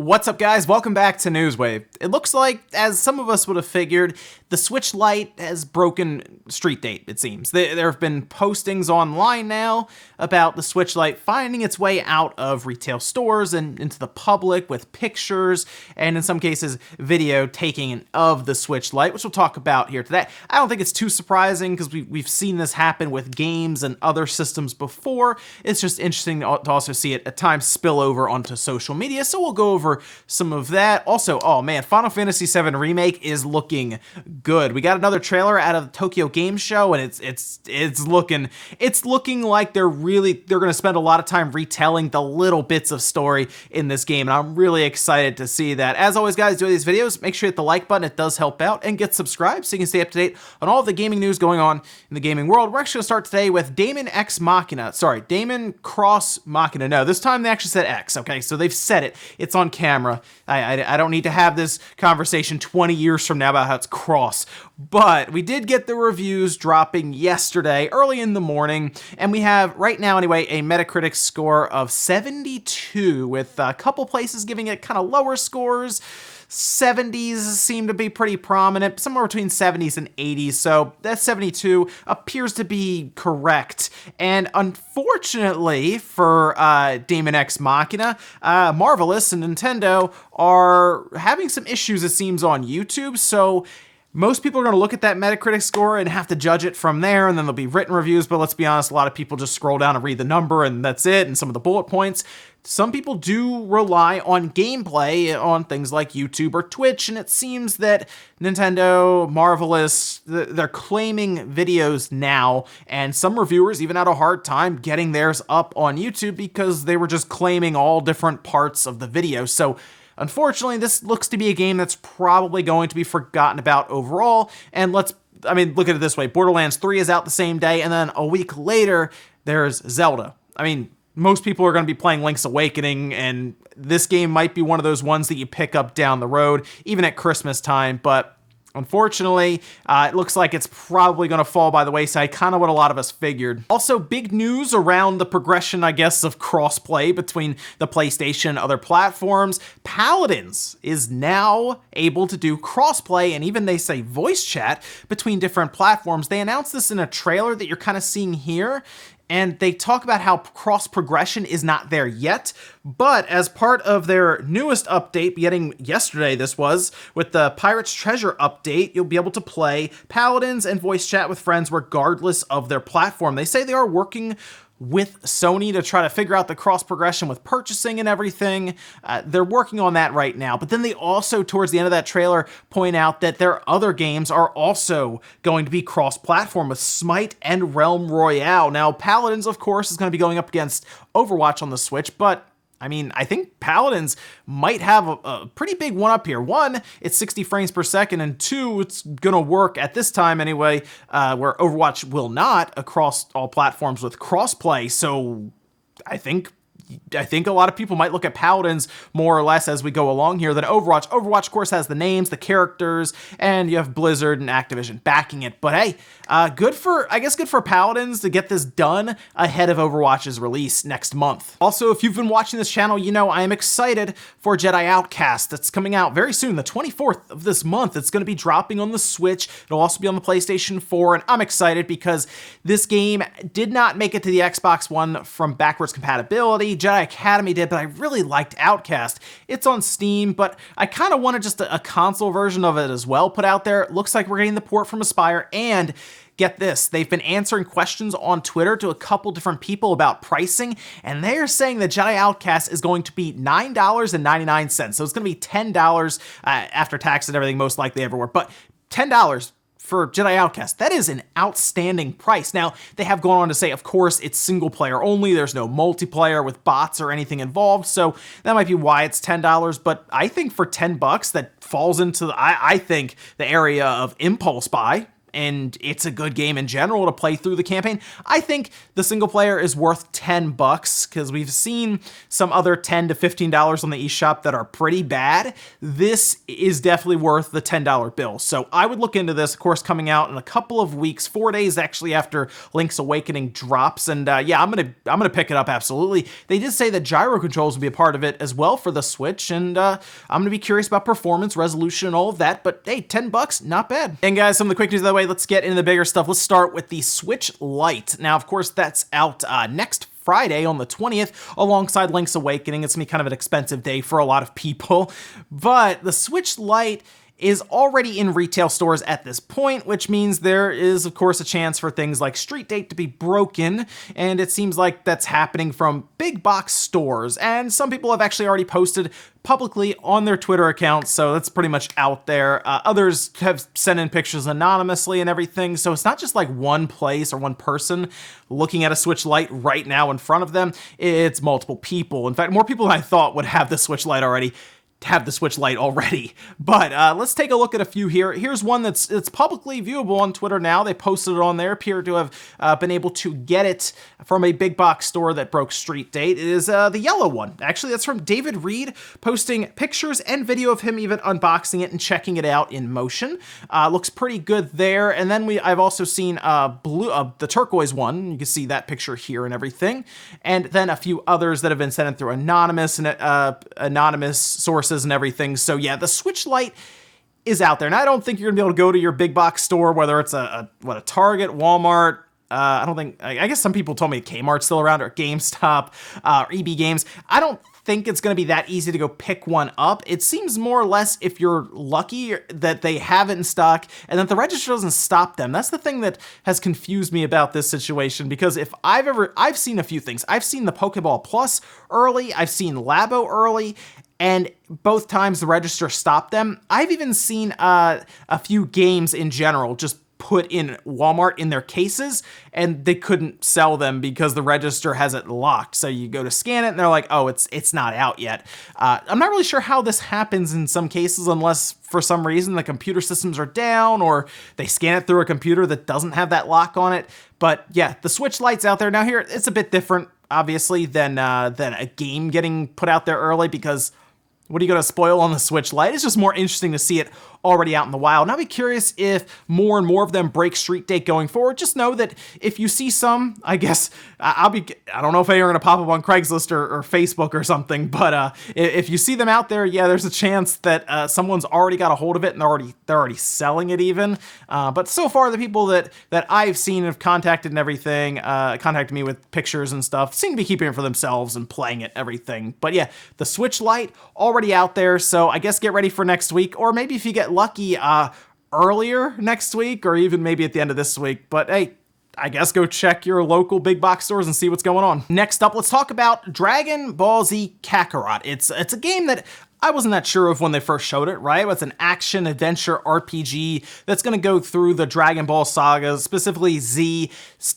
What's up, guys? Welcome back to Newswave. It looks like, as some of us would have figured, the Switch Lite has broken street date, it seems. There have been postings online now about the Switch Lite finding its way out of retail stores and into the public with pictures and, in some cases, video taking of the Switch Lite, which we'll talk about here today. I don't think it's too surprising because we've seen this happen with games and other systems before. It's just interesting to also see it at times spill over onto social media, so we'll go over some of that. Also, oh man, Final Fantasy VII Remake is looking good. We got another trailer out of the Tokyo Game Show, and it's looking like they're going to spend a lot of time retelling the little bits of story in this game, and I'm really excited to see that. As always, guys, doing these videos, make sure you hit the like button. It does help out, and get subscribed so you can stay up to date on all of the gaming news going on in the gaming world. We're actually going to start today with Daemon Cross Machina. No, this time they actually said X. Okay, so they've said it. It's on camera. I don't need to have this conversation 20 years from now about how it's cross. But we did get the reviews dropping yesterday, early in the morning, and we have, right now anyway, a Metacritic score of 72, with a couple places giving it kind of lower scores. 70s seem to be pretty prominent, somewhere between 70s and 80s, so that 72 appears to be correct. And unfortunately for Daemon X Machina, Marvelous and Nintendo are having some issues, it seems, on YouTube, so most people are going to look at that Metacritic score and have to judge it from there, and then there'll be written reviews, but let's be honest, a lot of people just scroll down and read the number, and that's it, and some of the bullet points. Some people do rely on gameplay on things like YouTube or Twitch, and it seems that Nintendo, Marvelous, they're claiming videos now, and some reviewers even had a hard time getting theirs up on YouTube because they were just claiming all different parts of the video. So unfortunately, this looks to be a game that's probably going to be forgotten about overall, and look at it this way. Borderlands 3 is out the same day, and then a week later, there's Zelda. Most people are going to be playing Link's Awakening, and this game might be one of those ones that you pick up down the road, even at Christmas time, but unfortunately, it looks like it's probably going to fall by the wayside, kind of what a lot of us figured. Also, big news around the progression, I guess, of crossplay between the PlayStation and other platforms. Paladins is now able to do crossplay, and even they say voice chat between different platforms. They announced this in a trailer that you're kind of seeing here, and they talk about how cross progression is not there yet, but as part of their newest update, beginning yesterday this was, with the Pirate's Treasure update, you'll be able to play Paladins and voice chat with friends regardless of their platform. They say they are working with Sony to try to figure out the cross progression with purchasing and everything. They're working on that right now. But then they also, towards the end of that trailer, point out that their other games are also going to be cross-platform with Smite and Realm Royale. Now, Paladins, of course, is going to be going up against Overwatch on the Switch, but I think Paladins might have a pretty big one up here. One, it's 60 frames per second, and two, it's gonna work at this time anyway, where Overwatch will not across all platforms with crossplay. So I think a lot of people might look at Paladins more or less as we go along here than Overwatch. Overwatch, of course, has the names, the characters, and you have Blizzard and Activision backing it. But hey, good for Paladins to get this done ahead of Overwatch's release next month. Also, if you've been watching this channel, you know I am excited for Jedi Outcast. That's coming out very soon, the 24th of this month. It's going to be dropping on the Switch. It'll also be on the PlayStation 4, and I'm excited because this game did not make it to the Xbox One from backwards compatibility. Jedi Academy did, but I really liked Outcast. It's on Steam, but I kind of wanted just a console version of it as well put out there. It looks like we're getting the port from Aspyr, and get this, they've been answering questions on Twitter to a couple different people about pricing, and they're saying that Jedi Outcast is going to be $9.99. So it's going to be $10 after tax and everything, most likely everywhere, but $10 for Jedi Outcast. That is an outstanding price. Now, they have gone on to say, of course, it's single player only. There's no multiplayer with bots or anything involved, so that might be why it's $10, but I think for $10, that falls into, I think, the area of impulse buy. and it's a good game in general to play through the campaign. I think the single player is worth $10 because we've seen some other $10 to $15 on the eShop that are pretty bad. This is definitely worth the $10 bill. So I would look into this, of course, coming out in a couple of weeks, 4 days actually after Link's Awakening drops. And yeah, I'm gonna pick it up, absolutely. They did say that gyro controls will be a part of it as well for the Switch, and I'm gonna be curious about performance, resolution, and all of that. But hey, $10, not bad. And guys, some of the quick news of the way, let's get into the bigger stuff. Let's start with the Switch Lite. Now, of course, that's out next Friday on the 20th alongside Link's Awakening. It's gonna be kind of an expensive day for a lot of people, but the Switch Lite is already in retail stores at this point, which means there is, of course, a chance for things like Street Date to be broken, and it seems like that's happening from big box stores, and some people have actually already posted publicly on their Twitter accounts, so that's pretty much out there. Others have sent in pictures anonymously and everything, so it's not just like one place or one person looking at a Switch Lite right now in front of them, it's multiple people. In fact, more people than I thought would have the Switch Lite already. Have the Switch Lite already. But let's take a look at a few here. Here's one that's publicly viewable on Twitter now. They posted it on there, appear to have been able to get it from a big box store that broke Street Date. It is the yellow one. Actually, that's from David Reed, posting pictures and video of him even unboxing it and checking it out in motion. Looks pretty good there. And then I've also seen the turquoise one. You can see that picture here and everything. And then a few others that have been sent in through anonymous sources and everything. So yeah, the Switch Lite is out there. And I don't think you're gonna be able to go to your big box store, whether it's a Target, Walmart. I guess some people told me Kmart's still around, or GameStop, or EB Games. I don't think it's going to be that easy to go pick one up. It seems more or less, if you're lucky, that they have it in stock and that the register doesn't stop them. That's the thing that has confused me about this situation, because if I've seen a few things. I've seen the Pokeball Plus early, I've seen Labo early, and both times the register stopped them. I've even seen a few games in general just put in Walmart in their cases, and they couldn't sell them because the register has it locked. So you go to scan it and they're like, oh, it's not out yet. I'm not really sure how this happens in some cases, unless for some reason the computer systems are down or they scan it through a computer that doesn't have that lock on it. But yeah, the Switch Lite's out there. Now here, it's a bit different, obviously, than a game getting put out there early, because what are you going to spoil on the Switch Lite? It's just more interesting to see it already out in the wild. And I'll be curious if more and more of them break Street Date going forward. Just know that if you see some, I guess, I don't know if they are going to pop up on Craigslist or Facebook or something, but if you see them out there, yeah, there's a chance that someone's already got a hold of it and they're already selling it even. But so far, the people that I've seen have contacted and everything, contacted me with pictures and stuff, seem to be keeping it for themselves and playing it, everything. But yeah, the Switch Lite already out there, so I guess get ready for next week, or maybe if you get lucky, earlier next week, or even maybe at the end of this week. But hey, I guess go check your local big box stores and see what's going on. Next up, let's talk about Dragon Ball Z Kakarot. It's a game that I wasn't that sure of when they first showed it, right? It's an action-adventure RPG that's going to go through the Dragon Ball saga, specifically Z.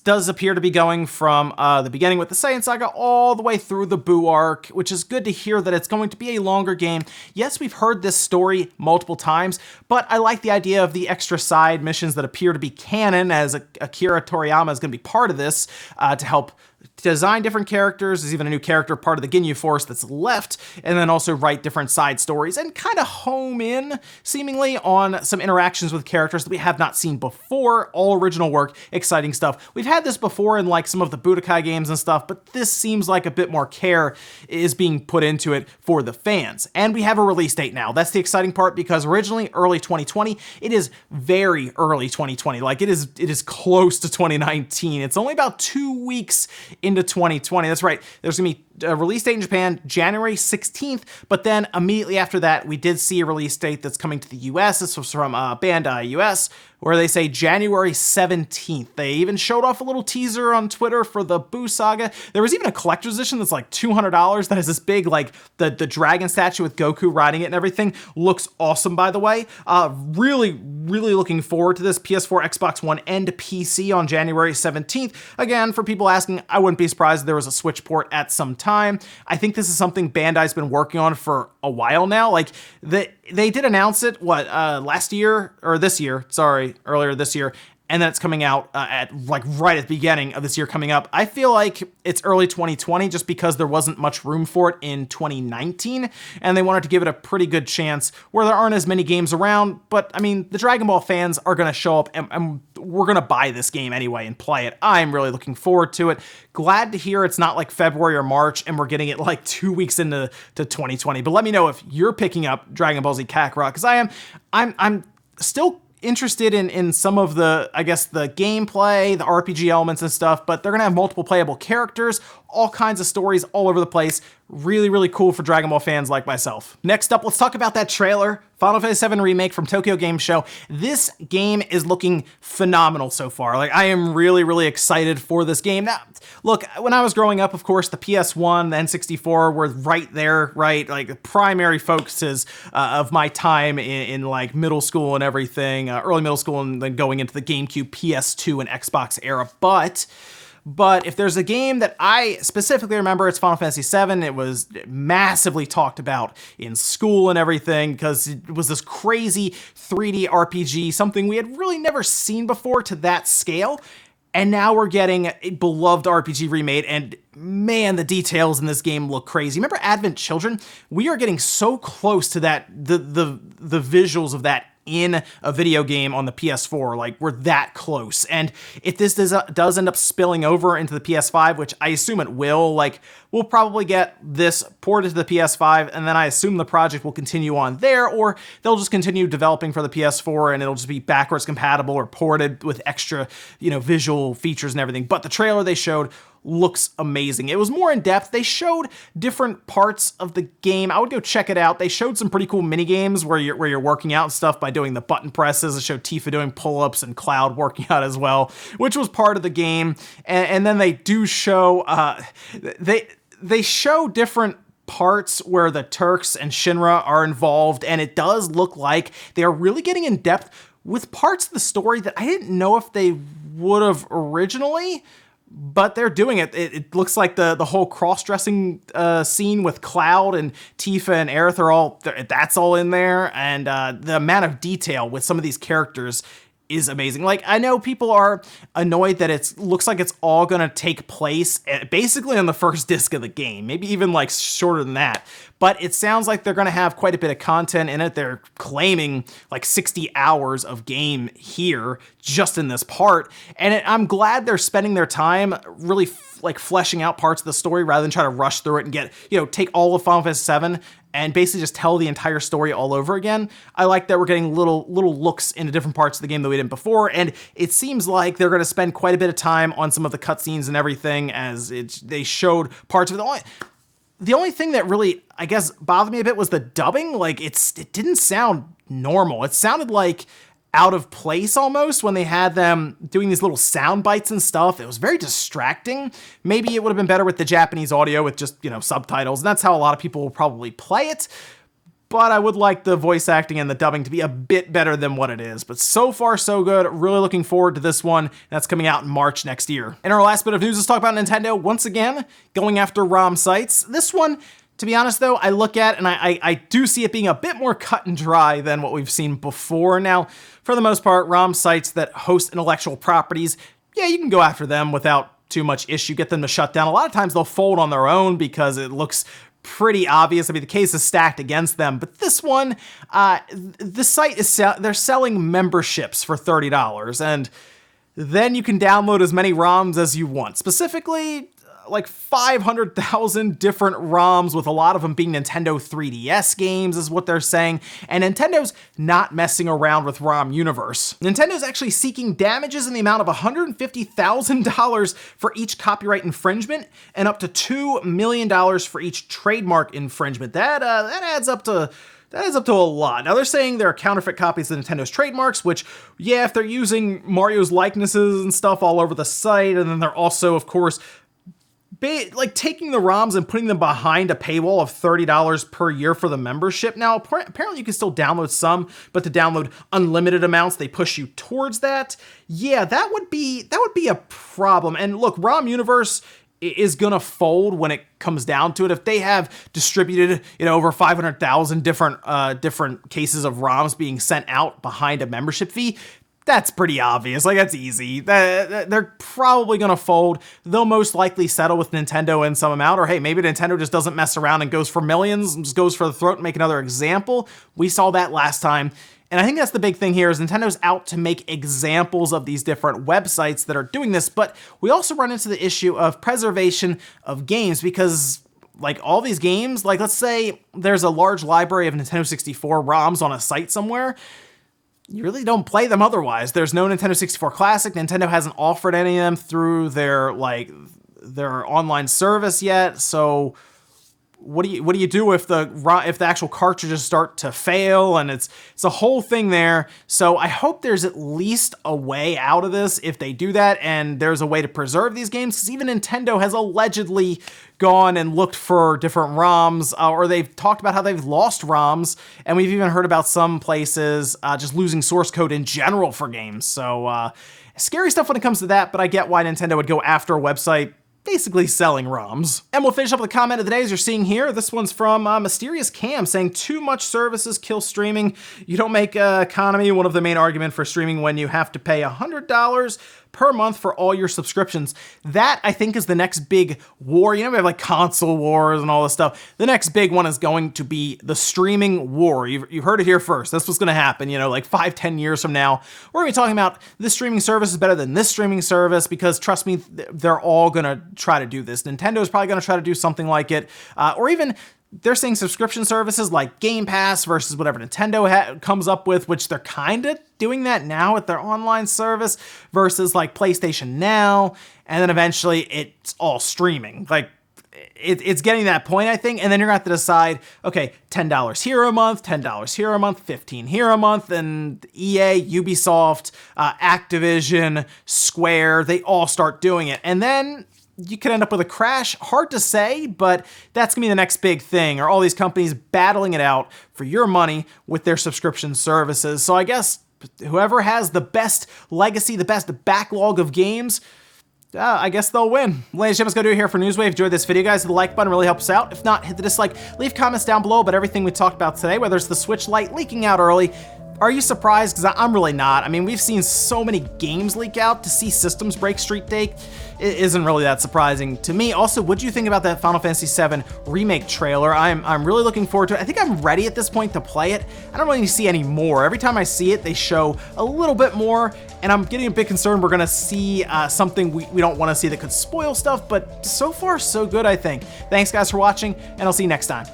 Does appear to be going from the beginning with the Saiyan saga all the way through the Buu arc, which is good to hear that it's going to be a longer game. Yes, we've heard this story multiple times, but I like the idea of the extra side missions that appear to be canon, as Akira Toriyama is going to be part of this to help design different characters. There's even a new character, part of the Ginyu Force, that's left, and then also write different side stories and kind of home in, seemingly, on some interactions with characters that we have not seen before. All original work, exciting stuff. We've had this before in like some of the Budokai games and stuff, but this seems like a bit more care is being put into it for the fans. And we have a release date now. That's the exciting part, because originally early 2020, it is very early 2020. Like it is close to 2019. It's only about 2 weeks into 2020. That's right. There's gonna be a release date in Japan, January 16th, but then immediately after that, we did see a release date that's coming to the US. This was from Bandai US, where they say January 17th. They even showed off a little teaser on Twitter for the Buu saga. There was even a collector's edition that's like $200 that has this big, like, the dragon statue with Goku riding it and everything. Looks awesome, by the way. Really looking forward to this. PS4, Xbox One, and PC on January 17th. Again, for people asking, I wouldn't be surprised if there was a Switch port at some time. time. I think this is something Bandai's been working on for a while now. Like, they did announce it, earlier this year, and then it's coming out at like right at the beginning of this year coming up. I feel like it's early 2020 just because there wasn't much room for it in 2019, and they wanted to give it a pretty good chance where there aren't as many games around. But I mean, the Dragon Ball fans are going to show up, and we're going to buy this game anyway and play it. I'm really looking forward to it. Glad to hear it's not like February or March and we're getting it like 2 weeks into 2020. But let me know if you're picking up Dragon Ball Z Kakarot, because I'm still interested in some of the, I guess, the gameplay, the RPG elements and stuff, but they're going to have multiple playable characters, all kinds of stories all over the place. Really, really cool for Dragon Ball fans like myself. Next up, let's talk about that trailer. Final Fantasy VII Remake from Tokyo Game Show. This game is looking phenomenal so far. Like, I am really, really excited for this game. Now, look, when I was growing up, of course, the PS1, the N64 were right there, right? Like, the primary focuses of my time in like middle school and everything, early middle school, and then going into the GameCube, PS2, and Xbox era. But if there's a game that I specifically remember, it's Final Fantasy VII. It was massively talked about in school and everything because it was this crazy 3D RPG, something we had really never seen before to that scale. And now we're getting a beloved RPG remade, and man, the details in this game look crazy. Remember Advent Children? We are getting so close to that, the visuals of that in a video game on the PS4. Like, we're that close. And if this does end up spilling over into the PS5, which I assume it will, like, we'll probably get this ported to the PS5, and then I assume the project will continue on there, or they'll just continue developing for the PS4 and it'll just be backwards compatible or ported with extra, visual features and everything. But the trailer they showed looks amazing. It was more in depth. They showed different parts of the game. I would go check it out. They showed some pretty cool mini games where you're working out and stuff by doing the button presses. It showed Tifa doing pull-ups and Cloud working out as well, which was part of the game. And then they do show they show different parts where the Turks and Shinra are involved, and it does look like they are really getting in depth with parts of the story that I didn't know if they would have originally. But they're doing it. It looks like the whole cross-dressing scene with Cloud and Tifa and Aerith that's all in there. And the amount of detail with some of these characters is amazing. Like, I know people are annoyed that it looks like it's all going to take place basically on the first disc of the game, maybe even like shorter than that. But it sounds like they're going to have quite a bit of content in it. They're claiming like 60 hours of game here just in this part. And I'm glad they're spending their time really fleshing out parts of the story rather than try to rush through it and take all of Final Fantasy VII and basically just tell the entire story all over again. I like that we're getting little looks into different parts of the game that we didn't before, and it seems like they're going to spend quite a bit of time on some of the cutscenes and everything as they showed parts of it. The only thing that really, I guess, bothered me a bit was the dubbing. Like, it didn't sound normal. It sounded like out of place almost when they had them doing these little sound bites and stuff. It was very distracting. Maybe it would have been better with the Japanese audio with just, subtitles. And that's how a lot of people will probably play it. But I would like the voice acting and the dubbing to be a bit better than what it is. But so far, so good. Really looking forward to this one. That's coming out in March next year. In our last bit of news, let's talk about Nintendo once again going after ROM sites. This one, to be honest though, I look at and I do see it being a bit more cut and dry than what we've seen before. Now, for the most part, ROM sites that host intellectual properties, yeah, you can go after them without too much issue, get them to shut down. A lot of times they'll fold on their own because it looks pretty obvious. I mean, the case is stacked against them. But this one, the site they're selling memberships for $30, and then you can download as many ROMs as you want. Specifically, like 500,000 different ROMs, with a lot of them being Nintendo 3DS games is what they're saying. And Nintendo's not messing around with ROM Universe. Nintendo's actually seeking damages in the amount of $150,000 for each copyright infringement and up to $2 million for each trademark infringement. That adds up to a lot. Now, they're saying there are counterfeit copies of Nintendo's trademarks, which, yeah, if they're using Mario's likenesses and stuff all over the site, and then they're also, of course, taking the ROMs and putting them behind a paywall of $30 per year for the membership. Now, apparently you can still download some, but to download unlimited amounts, they push you towards that. Yeah, that would be a problem. And look, ROM Universe is gonna fold when it comes down to it. If they have distributed, over 500,000 different cases of ROMs being sent out behind a membership fee, that's pretty obvious. Like, that's easy. They're probably gonna fold. They'll most likely settle with Nintendo in some amount, or hey, maybe Nintendo just doesn't mess around and goes for millions, and just goes for the throat and make another example. We saw that last time. And I think that's the big thing here is Nintendo's out to make examples of these different websites that are doing this, but we also run into the issue of preservation of games because like all these games, like let's say there's a large library of Nintendo 64 ROMs on a site somewhere, you really don't play them otherwise. There's no Nintendo 64 Classic. Nintendo hasn't offered any of them through their online service yet, so what do you do if the actual cartridges start to fail, and it's a whole thing there. So I hope there's at least a way out of this if they do that, and there's a way to preserve these games, because even Nintendo has allegedly gone and looked for different ROMs, or they've talked about how they've lost ROMs, and we've even heard about some places just losing source code in general for games. So scary stuff when it comes to that, but I get why Nintendo would go after a website basically selling ROMs. And we'll finish up with a comment of the day, as you're seeing here. This one's from Mysterious Cam, saying, too much services kill streaming. You don't make economy one of the main argument for streaming when you have to pay $100 per month for all your subscriptions. That, I think, is the next big war. We have like console wars and all this stuff. The next big one is going to be the streaming war. You've heard it here first. That's what's going to happen, like 5-10 years from now. We're going to be talking about this streaming service is better than this streaming service, because trust me, they're all going to try to do this. Nintendo is probably going to try to do something like it, or even they're saying subscription services like Game Pass versus whatever Nintendo comes up with, which they're kind of doing that now with their online service, versus like PlayStation Now, and then eventually it's all streaming. Like, it's getting that point, I think, and then you're gonna have to decide, okay, $10 here a month, $10 here a month, $15 here a month, and EA, Ubisoft, Activision, Square, they all start doing it, and then you could end up with a crash. Hard to say, but that's gonna be the next big thing, are all these companies battling it out for your money with their subscription services. So I guess whoever has the best legacy, the best backlog of games, I guess they'll win. Ladies and gentlemen, that's gonna do it here for Newswave. Enjoyed this video, guys. Hit the like button, really helps out. If not, hit the dislike. Leave comments down below about everything we talked about today, whether it's the Switch Lite leaking out early. Are you surprised? Because I'm really not. I mean, we've seen so many games leak out. To see systems break street date, it isn't really that surprising to me. Also, what do you think about that Final Fantasy VII remake trailer? I'm really looking forward to it. I think I'm ready at this point to play it. I don't really need to see any more. Every time I see it, they show a little bit more, and I'm getting a bit concerned we're gonna see something we don't want to see that could spoil stuff, but so far, so good, I think. Thanks, guys, for watching, and I'll see you next time.